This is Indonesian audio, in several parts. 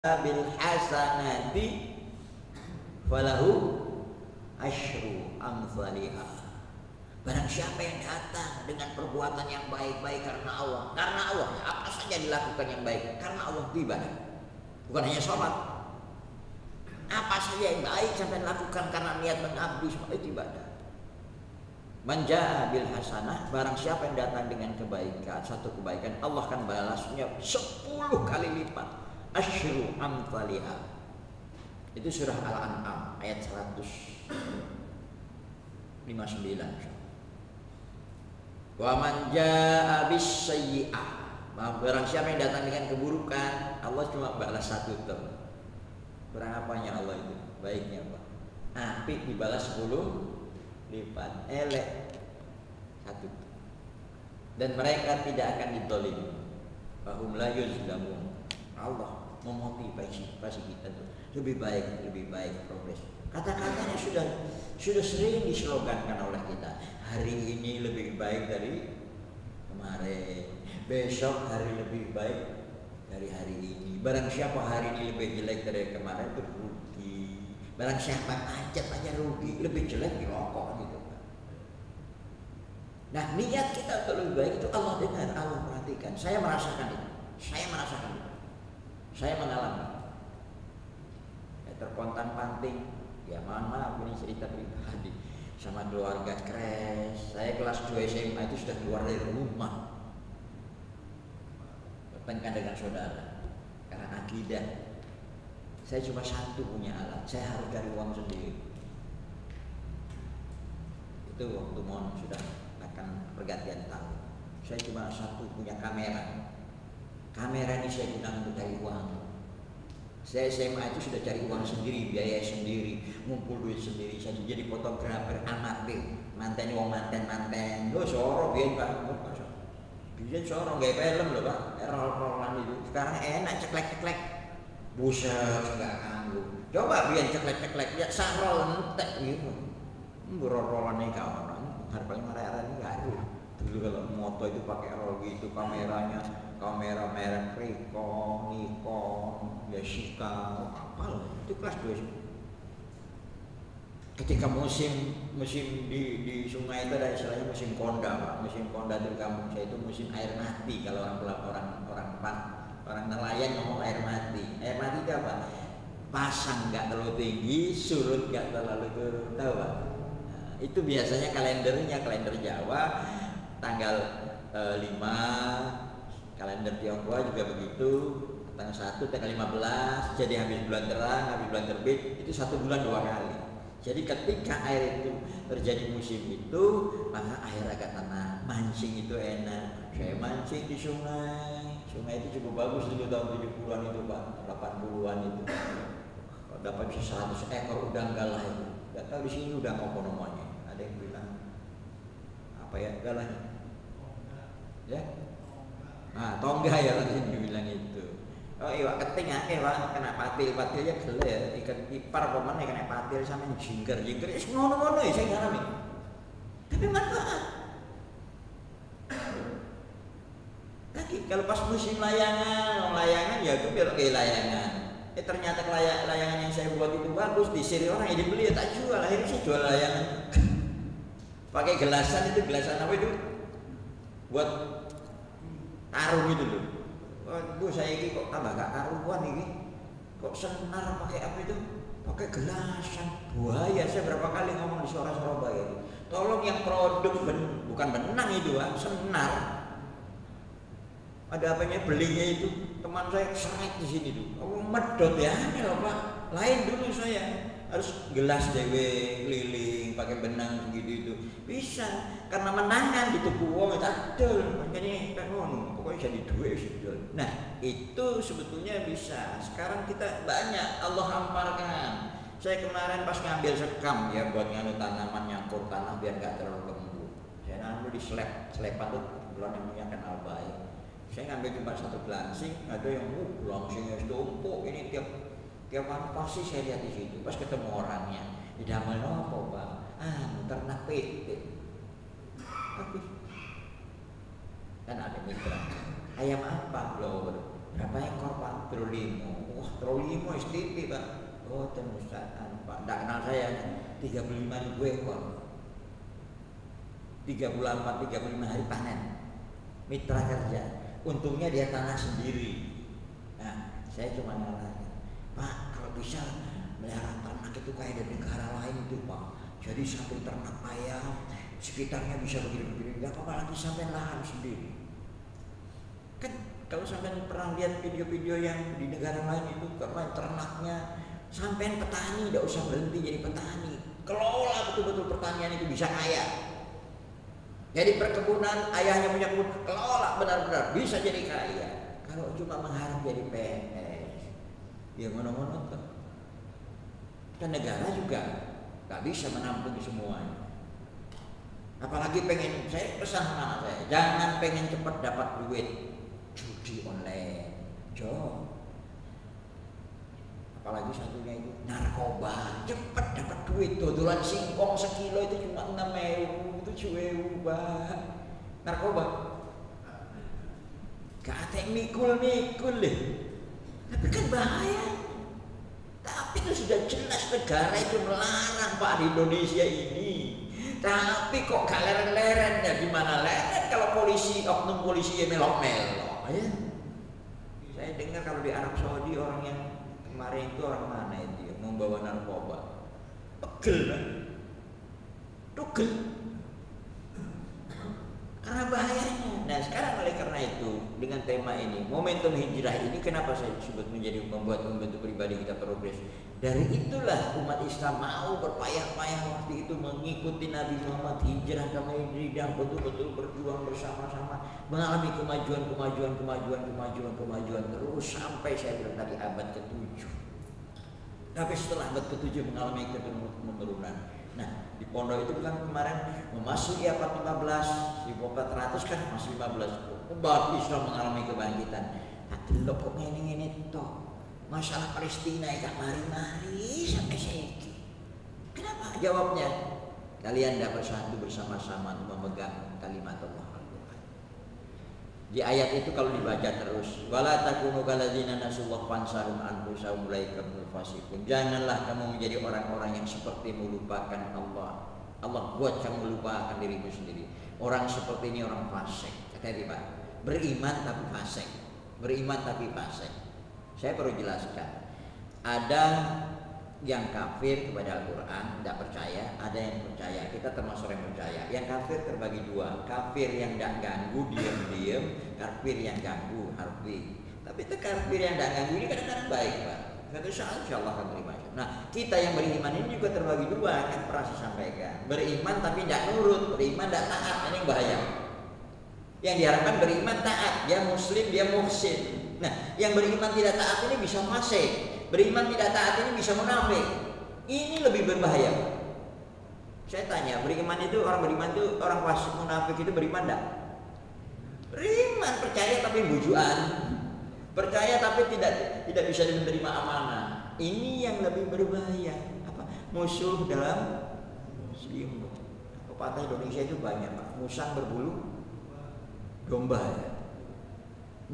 bil hasanati falahu asyru amsalihha. Barang siapa yang datang dengan perbuatan yang baik-baik karena Allah, apa saja dilakukan yang baik karena Allah ibadah, bukan hanya sholat, apa saja yang baik sampai lakukan karena niat mengabdi, semua itu ibadah. Man jaa bil hasanah, barang siapa yang datang dengan kebaikan, satu kebaikan, Allah akan balasnya 10 kali lipat. Asyru amsalihha. Itu surah Al-An'am ayat 159. Wa man jaa bis sayyi'ah, barang siapa yang datang dengan keburukan, Allah cuma balas satu term. Berapanya Allah itu? Baiknya apa? Apik dibalas 10 lipat, elek satu. Dan mereka tidak akan didolimi. Fahum la yuzlamun. Allah memotivasi kita tuh lebih baik progres. Kata-katanya sudah sering dislogankan oleh kita. Hari ini lebih baik dari kemarin, besok hari lebih baik dari hari ini. Barang siapa hari ini lebih jelek dari kemarin itu rugi. Barang siapa macet aja rugi, lebih jelek di rokok gitu. Nah, niat kita untuk lebih baik itu Allah dengar, Allah perhatikan. Saya merasakan itu. Saya mengalami. Terpontang-panting. Ya mohon maaf, ini cerita pribadi. Sama keluarga crash. Saya kelas 2 SMA itu sudah keluar dari rumah. Bertengkar dengan saudara karena akidah. Saya cuma satu punya alat, saya harus cari uang sendiri. Itu waktu mohon sudah akan pergantian tahun. Saya cuma satu punya kamera. Kamera ini saya gunakan untuk cari uang. Saya SMA itu sudah cari uang sendiri, biaya sendiri, ngumpul duit sendiri. Saya jadi fotografer amatir, manten wong manten. Lo soro biyen Pak. Biyen soro gawe film lho Pak. Roll-rollan itu. Sekarang enak ceklek-ceklek. Buset enggak nganggo. Coba biyen ceklek-ceklek ya sak roll entek gitu. Roll-rollane kawan. Harganya marah-marah enggak ada. Dulu kalau moto itu pakai roll gitu, kamera merek Ricoh, Nikon, Yashica, apa lah, itu kelas 2. Ketika musim di sungai itu ada istilahnya musim konda, Pak. Musim konda di kampung saya itu musim air mati. Kalau orang nelayan ngomong air mati. Air mati itu apa? Pasang nggak terlalu tinggi, surut nggak terlalu turun, tahu Pak? Nah, itu biasanya kalender Jawa tanggal 5. Kalender Tionghoa juga begitu, tanggal 1, tanggal 15, jadi habis bulan terang, habis bulan terbit, itu 1 bulan 2 kali. Jadi ketika air itu terjadi musim itu, maka air agak tenang, mancing itu enak. Saya mancing di sungai itu cukup bagus dulu tahun 70-an itu Pak, 80-an itu. Dapat bisa 100 ekor udang galah itu. Gak tahu di sini udang apa namanya. Ada yang bilang apa ya galahnya? Ya? Nah, tonggak ya tadi dibilang itu. Oh iya keting akeh Pak, kena patil-patilnya gele ya. Ikan ipar pemane kena patil sama jingger wis ngono-ngono ya saya ngalami. Tapi manfaat. Tapi kalau pas musim layangan ya itu biar kayak layangan. Ternyata layangan yang saya buat itu bagus, disiri orang yang dibeli ya tak jual. Akhirnya saya jual layangan. Pakai gelasan apa itu? Buat karung itu loh. Bu saya ini kok tambah gak karuan ini. Kok senar pakai apa itu? Pakai gelasan. Buaya, saya berapa kali ngomong di Suara Surabaya itu. Tolong yang produk bukan benang itu, senar. Ada apanya belinya itu. Teman saya seret di sini tuh. Oh, medot ya aneh loh Pak. Lain dulu saya harus gelas dewe keliling pakai benang gitu itu bisa karena menangan gitu buang adol makanya kan ngono pokoknya jadi duit sih. Nah itu sebetulnya bisa sekarang kita banyak Allah hamparkan. Saya kemarin pas ngambil sekam ya buat nganu tanaman nyangkut tanah biar nggak terlalu gembur, saya ngambil di selepan tuh bulan yang punya kan albaik. Saya ngambil cuma 1 glansing, ada yang glansingnya tumpuk ini tiap hari pasti saya lihat di situ. Pas ketemu orangnya, idamel apa Pak? Ternak PT. Tapi kan ada mitra. Ayam apa blower? Berapa ekor Pak? 35. Wah 35 STP Pak. Oh temusaan Pak, tidak kenal saya. 35.000 ekor. 35 hari panen. Mitra kerja. Untungnya dia tanah sendiri. Nah, saya cuma ngalahin, Pak, kalau bisa melihara ternak itu kayak di negara lain itu Pak. Jadi sampai ternak ayam, sekitarnya bisa begini-begini. Gak apa-apa lagi sampai lahan sendiri. Kan kalau sampai pernah lihat video-video yang di negara lain itu, karena ternaknya sampai petani tidak usah berhenti jadi petani. Kelola betul-betul pertanian itu bisa kaya. Jadi perkebunan, ayahnya punya kebun, kelola benar-benar bisa jadi kaya. Kalau cuma mengharap jadi PNS, ya mono-mono tuh. Kan negara juga gak bisa menampung semuanya. Apalagi pengen, saya pesan sama anak saya, jangan pengen cepat dapat duit judi online, jauh. Apalagi satunya itu narkoba, cepat dapat duit. Dodolan singkong sekilo itu cuma 6.000, itu 7.000 Pak. Narkoba kata mikul deh. Tapi kan bahaya. Tapi itu sudah jelas negara itu melarang Pak di Indonesia ini. Tapi kok gak leren-leren ya, gimana leren kalau polisi, oknum polisi ya melok-melok ya. Saya dengar kalau di Arab Saudi orang yang kemarin itu orang mana itu yang membawa narkoba, pegel kan? Tugel. Karena bahayanya. Nah sekarang oleh karena itu dengan tema ini, momentum hijrah ini kenapa saya sebut membuat pribadi kita progres. Dari itulah umat Islam mau berpayah-payah waktu itu mengikuti Nabi Muhammad hijrah ke Madinah, betul-betul berjuang bersama-sama, mengalami kemajuan terus sampai saya bilang tadi abad ke-7. Tapi setelah abad ke-7 mengalami keturunan. Nah, di pondok itu kan kemarin memasuki abad 15, 1400 kan masih 15. Umat Islam mengalami kebangkitan. Tapi lo kok ini toh. Masalah Palestina gak mari-mari sampai seiki. Kenapa? Jawabnya, kalian dapat bersatu bersama-sama untuk memegang kalimat Allah. Di ayat itu kalau dibaca terus, wala takunu kalladzina nasullah fansahum anfusahum ulaikumul fasiqun. Janganlah kamu menjadi orang-orang yang seperti melupakan Allah. Allah buat kamu lupakan dirimu sendiri. Orang seperti ini orang fasik. Kata Pak, beriman tapi fasik. Beriman tapi fasik. Saya perlu jelaskan. Ada yang kafir kepada Al-Quran, tidak percaya, ada yang percaya. Kita termasuk yang percaya. Yang kafir terbagi dua, kafir yang tidak ganggu, diam-diam, kafir yang ganggu, harfi. Tapi itu kafir yang tidak ganggu ini kadang-kadang baik Pak. Suatu saat insya Allah akan terima. Nah kita yang beriman ini juga terbagi dua, kan pernah saya sampaikan. Beriman tapi tidak nurut, beriman tidak taat, ini yang bahaya. Yang diharapkan beriman taat, dia muslim, dia muhsin. Nah yang beriman tidak taat ini bisa fasik. Beriman tidak taat ini bisa munafik. Ini lebih berbahaya. Saya tanya, beriman itu orang beriman itu orang fasik munafik itu beriman enggak? Beriman, percaya tapi bujuan. Percaya tapi tidak bisa menerima amanah. Ini yang lebih berbahaya. Apa? Musuh dalam selimut. Pepatah Indonesia itu banyak, Pak. Musang berbulu domba ya.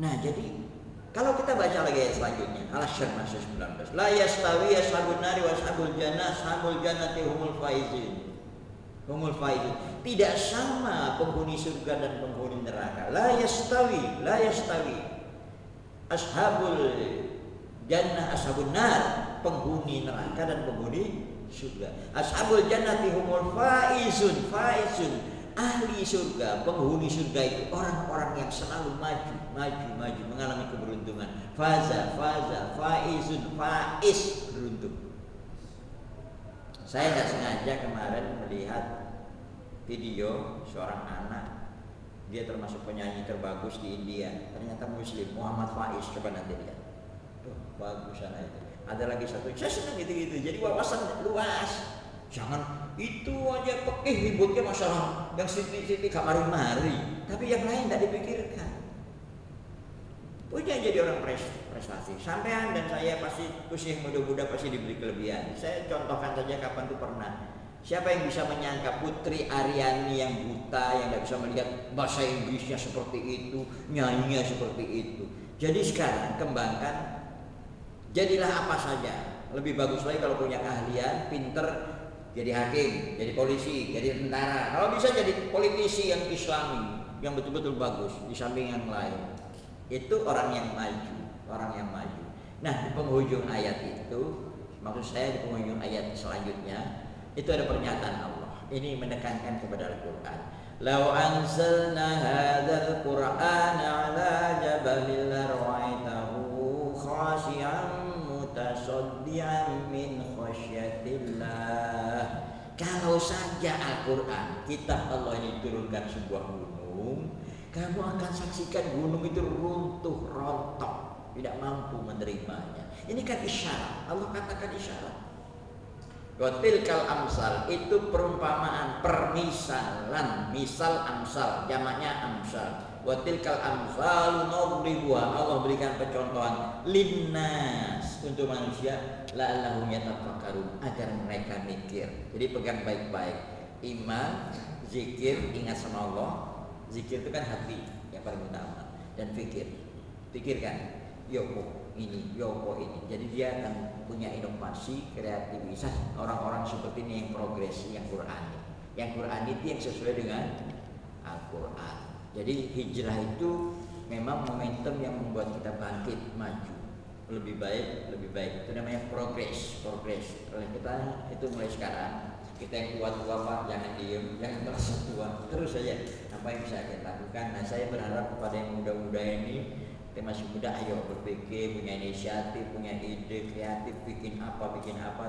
Nah, jadi kalau kita baca lagi ayat selanjutnya, Al-Ashr masih 19. La yastawi ashabun nari wa ashabul jannah, ashabul jannati humul faizin. Humul faizin. Tidak sama penghuni surga dan penghuni neraka. La yastawi ashabul jannah, ashabun nar, penghuni neraka dan penghuni surga. Ashabul jannati humul faizun. Ahli surga, penghuni surga itu orang-orang yang selalu maju mengalami keberuntungan. Faizun, faiz, beruntung. Saya nggak sengaja kemarin melihat video seorang anak, dia termasuk penyanyi terbagus di India, ternyata Muslim, Muhammad Faiz. Coba nanti lihat, tuh bagus anak itu. Ada lagi satu, saya senang gitu-gitu. Jadi wawasan luas. Jangan itu aja ributnya masalah yang siti-siti kamari-mari, tapi yang lain tidak dipikirkan. Punya jadi orang prestasi. Sampean dan saya pasti usia muda-muda pasti diberi kelebihan. Saya contohkan saja kapan itu pernah. Siapa yang bisa menyangka Putri Aryani yang buta, yang tidak bisa melihat bahasa Inggrisnya seperti itu, nyanyinya seperti itu. Jadi sekarang kembangkan, jadilah apa saja. Lebih bagus lagi kalau punya keahlian, pinter, jadi hakim, jadi polisi, jadi tentara. Kalau bisa jadi politisi yang Islami, yang betul-betul bagus di samping yang lain. Itu orang yang maju, orang yang maju. Nah, di penghujung ayat itu, maksud saya di penghujung ayat selanjutnya, itu ada pernyataan Allah. Ini menekankan kepada Al-Quran. Lau anzalna hadzal Qur'ana ala jabalin lara'aitahu khashi'an mutasaddian min khasyatillah. Kalau saja Al-Quran, kitab Allah ini turunkan sebuah gunung, kamu akan saksikan gunung itu runtuh, rontok, tidak mampu menerimanya. Ini kan isyarat, Allah katakan isyarat. Watilkal amsal, itu perumpamaan, permisalan, misal amsal, jamaknya amsal. Watilkal amsal nadribuha, Allah berikan percontohan linnas, untuk manusia, la'allahum yatafakkarun, agar mereka mikir. Jadi pegang baik-baik, iman, zikir, ingat sama Allah. Zikir itu kan hati yang paling utama, dan pikirkan, yoko ini, yoko ini. Jadi dia akan punya inovasi, kreativitas. Orang-orang seperti ini yang progres, yang Qur'ani. Yang Qur'ani itu yang sesuai dengan Al-Quran. Jadi hijrah itu memang momentum yang membuat kita bangkit, maju, lebih baik, lebih baik. Itu namanya progres. Oleh kita itu mulai sekarang, kita yang tua-tua Pak, jangan diem, jangan merasa tua, terus saja apa yang bisa kita lakukan. Nah, saya berharap kepada yang muda-muda ini, kita masih muda, ayo berpikir, punya inisiatif, punya ide kreatif, bikin apa.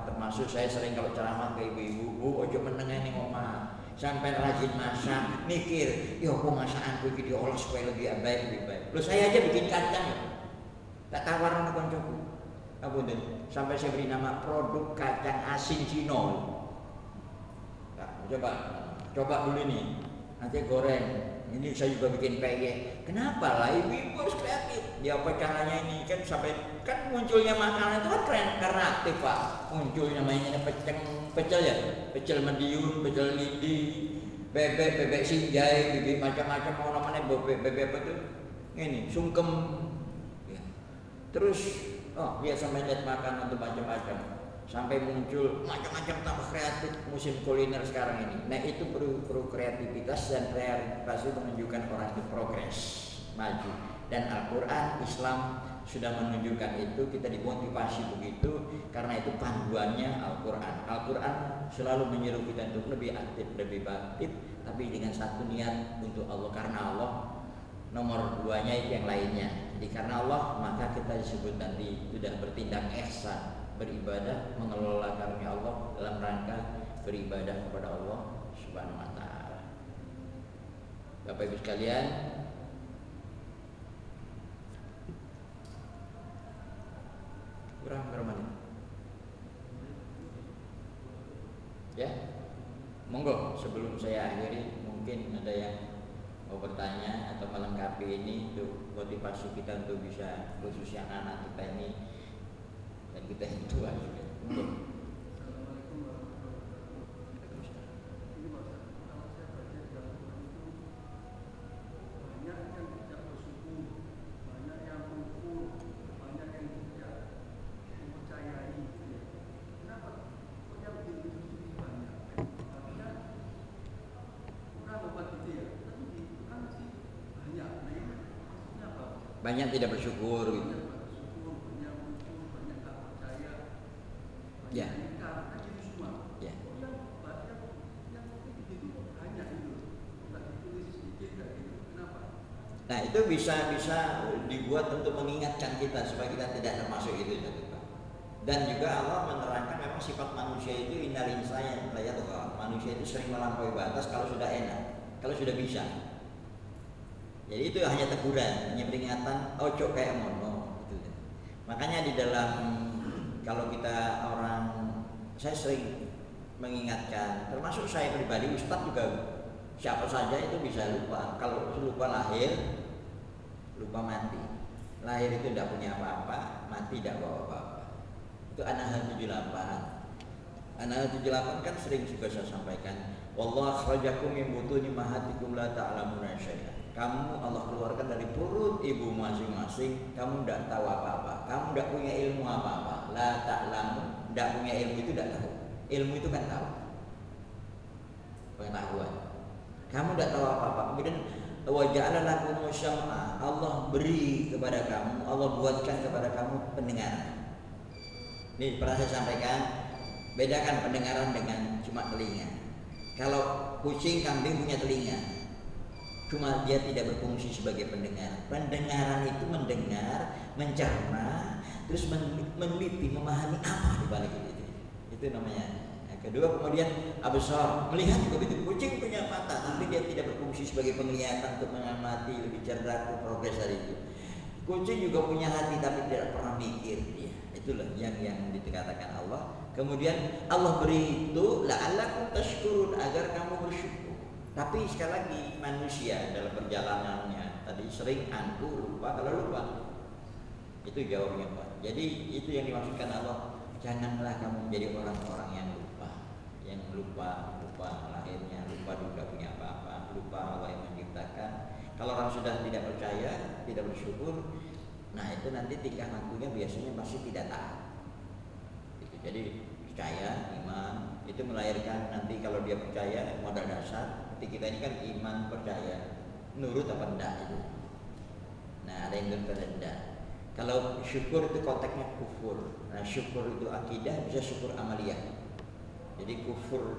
Termasuk saya sering kalau ceramah ke ibu-ibu, Bu, ojo menengah nih omah, sampai rajin masak, mikir, yo kok masakanku iki diolah supaya lebih baik. Loh, saya aja bikin kacang, tak tawaran ke koncoku, sampai saya beri nama produk kacang asin Cino. Nah, coba dulu nih, nanti goreng. Ini saya juga bikin peyek. Kenapa lah, ibu-ibu harus kreatif. Dia apa caranya ini kan, sampai kan munculnya makanan itu kan kreatif Pak. Muncul namanya pecel ya, pecel Madiun, pecel lidi, bebek sinjai, bibit macam-macam, mau namanya bebek apa tuh? Ini sungkem. Ya. Terus dia sampai lihat makanan itu macam-macam. Sampai muncul macam-macam tambah kreatif musim kuliner sekarang ini. Nah, itu perlu kreativitas, dan kreativitas itu menunjukkan orang itu progres, maju. Dan Al-Quran, Islam sudah menunjukkan itu. Kita dimotivasi begitu karena itu panduannya Al-Quran. Al-Quran selalu menyuruh kita untuk lebih aktif, lebih aktif, tapi dengan satu niat untuk Allah, karena Allah. Nomor duanya itu yang lainnya. Jadi karena Allah, maka kita disebut nanti sudah bertindak ihsan, beribadah, mengelola karunia Allah dalam rangka beribadah kepada Allah Subhanahu wa taala. Bapak Ibu sekalian, kurang berapa menit? Ya. Monggo, sebelum saya akhiri, mungkin ada yang mau bertanya atau melengkapi ini untuk motivasi kita untuk bisa, khususnya anak-anak kita ini dan kita yang tua juga. Assalamualaikum warahmatullahi wabarakatuh. Ini Pak, kalau saya baca di dalam Quran itu banyak yang tidak bersyukur, banyak yang kufur, banyak yang tidak mempercayai. Kenapa? Kok yang begitu banyak? Artinya kurang obat gitu ya. Tapi di Quran sih banyak. Nah, ini maksudnya apa? Banyak tidak bersyukur gitu. Ya. Ya. Nah, itu bisa dibuat untuk mengingatkan kita supaya kita tidak termasuk itu, dan juga Allah menerangkan memang sifat manusia itu innal insana la yatgha. Manusia itu sering melampaui batas kalau sudah enak, kalau sudah bisa. Jadi itu hanya teguran, hanya peringatan, ojo kayak mono gitu. Makanya di dalam, kalau kita orang, saya sering mengingatkan, termasuk saya pribadi, Ustadz juga, siapa saja itu bisa lupa. Kalau lupa lahir, lupa mati. Lahir itu tidak punya apa-apa, mati tidak bawa apa-apa. Itu An-Nahl 78. An-Nahl 78 kan sering juga saya sampaikan, wallahu akhrajakum min butuni ummahatikum la ta'lamuna syai'an. kamu Allah keluarkan dari perut ibu masing-masing, kamu tidak tahu apa-apa, kamu tidak punya ilmu apa-apa. La ta'lamu, tidak punya ilmu itu tidak tahu. Ilmu itu kan tahu, pengetahuan. Kamu tidak tahu apa-apa. Kemudian wa ja'ala lakum syam'a, Allah beri kepada kamu, Allah buatkan kepada kamu pendengaran. Ini pernah saya sampaikan, bedakan pendengaran dengan cuma telinga. Kalau kucing, kambing punya telinga, cuma dia tidak berfungsi sebagai pendengar. Pendengaran itu mendengar, mencerna, terus meneliti, memahami apa di balik itu. Itu namanya. Yang kedua, kemudian absar, melihat juga begitu. Kucing punya mata, tapi dia tidak berfungsi sebagai penglihatan untuk mengamati lebih cerdas progres dari itu. Kucing juga punya hati, tapi tidak pernah mikir dia. Itulah yang dikatakan Allah. Kemudian Allah beri itu la'allakum tashkurun, agar kamu bersyukur. Tapi sekali lagi manusia dalam perjalanannya tadi sering angkuh, lupa. Kalau lupa itu jawabnya Pak. Jadi itu yang dimaksudkan Allah. Janganlah kamu menjadi orang-orang yang lupa lahirnya, lupa juga punya apa-apa, lupa Allah yang menciptakan. Kalau orang sudah tidak percaya, tidak bersyukur, nah itu nanti tingkah lakunya biasanya pasti tidak taat. Jadi percaya, iman itu melahirkan nanti kalau dia percaya modal dasar. Seperti kita ini kan iman, percaya, nurut apa enggak itu. Nah ada yang nurut apa enggak. Kalau syukur itu konteksnya kufur. Nah syukur itu akidah, bisa syukur amaliyah. Jadi kufur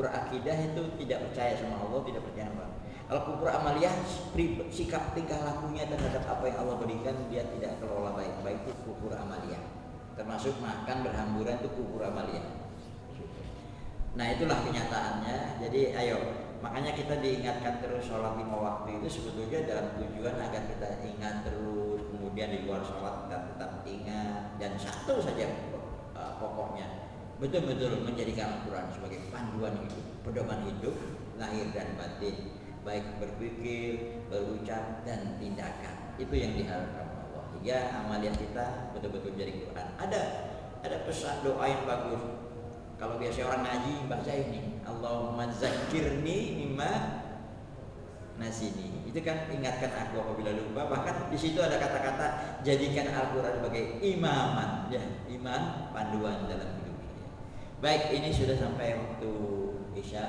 akidah itu tidak percaya sama Allah, tidak percaya sama Allah. Kalau kufur amaliyah, sikap tingkah lakunya terhadap apa yang Allah berikan dia tidak kelola baik-baik, itu kufur amaliyah. Termasuk makan berhamburan itu kufur amaliyah. Nah itulah kenyataannya. Jadi ayo, makanya kita diingatkan terus sholat 5 waktu itu sebetulnya dalam tujuan agar kita ingat terus. Kemudian di luar sholat kita tetap ingat. Dan satu saja pokoknya, betul-betul menjadikan Al-Quran sebagai panduan hidup, pedoman hidup lahir dan batin, baik berpikir, berucap dan tindakan. Itu yang diharapkan Allah. Hingga amalan kita betul-betul menjadi Quran. Ada pesan doa yang bagus. Kalau biasa orang ngaji baca ini, Allahumma zakirni mimma nasini. Itu kan ingatkan aku apabila lupa. Bahkan di situ ada kata-kata jadikan Al-Quran sebagai imaman, ya, iman panduan dalam hidup saya. Baik, ini sudah sampai waktu Isya.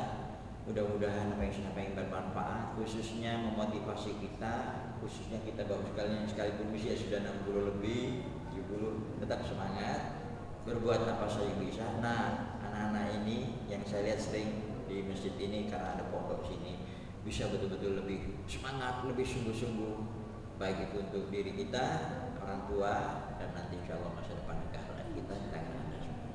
Mudah-mudahan apa yang saya sampaikan bermanfaat, khususnya memotivasi kita, khususnya kita baru sekalian sekalipun usia sudah 60 lebih, 70, tetap semangat, berbuat apa saja bisa. Nah, anak-anak ini yang saya lihat sering di masjid ini karena ada pondok sini, bisa betul-betul lebih semangat, lebih sungguh-sungguh, baik itu untuk diri kita, orang tua, dan nanti insya Allah masa depan negara kita di tangan Anda semua.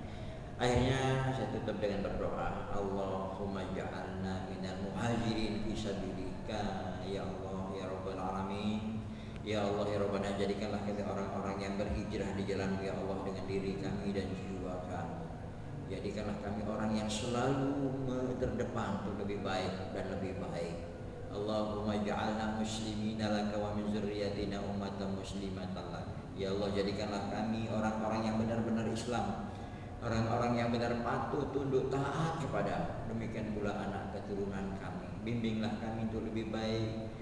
Akhirnya saya tutup dengan berdoa, Allahumma ja'alna minal muhajirin fi sabilika, ya Allah ya Rabbal Alamin. Ya Allah ya Rabbana, jadikanlah kita orang-orang yang berhijrah di jalan ya Allah dengan diri kami dan jiwa kami. Jadikanlah kami orang yang selalu terdepan untuk lebih baik dan lebih baik. Allahumma ja'alna muslimina laka wa min zurriyatina ummatan muslimatan lak. Ya Allah, jadikanlah kami orang-orang yang benar-benar Islam, orang-orang yang benar patuh, tunduk, taat kepada. Demikian pula anak keturunan kami. Bimbinglah kami untuk lebih baik.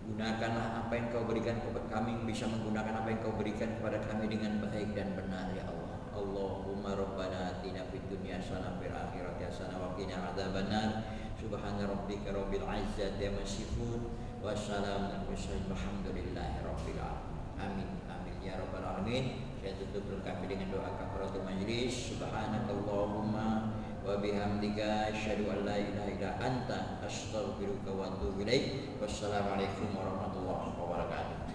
Gunakanlah apa yang Kau berikan kepada kami, bisa menggunakan apa yang Kau berikan kepada kami dengan baik dan benar ya Allah. Allahumma rabbana atina fid dunya hasanah fil akhirati hasanah wa qina adzabannar. Subhana rabbika rabbil izzati amma yasifun wa salamun alal mursalin walhamdulillahi rabbil alamin. Amin amin ya rabbal alamin. Saya tutup kami dengan doa kafaratul majlis. Subhanakallahumma wa bihamdika asyhadu an la ilaha illa anta astaghfiruka wa atubu ilaik. Wassalamualaikum warahmatullahi wabarakatuh.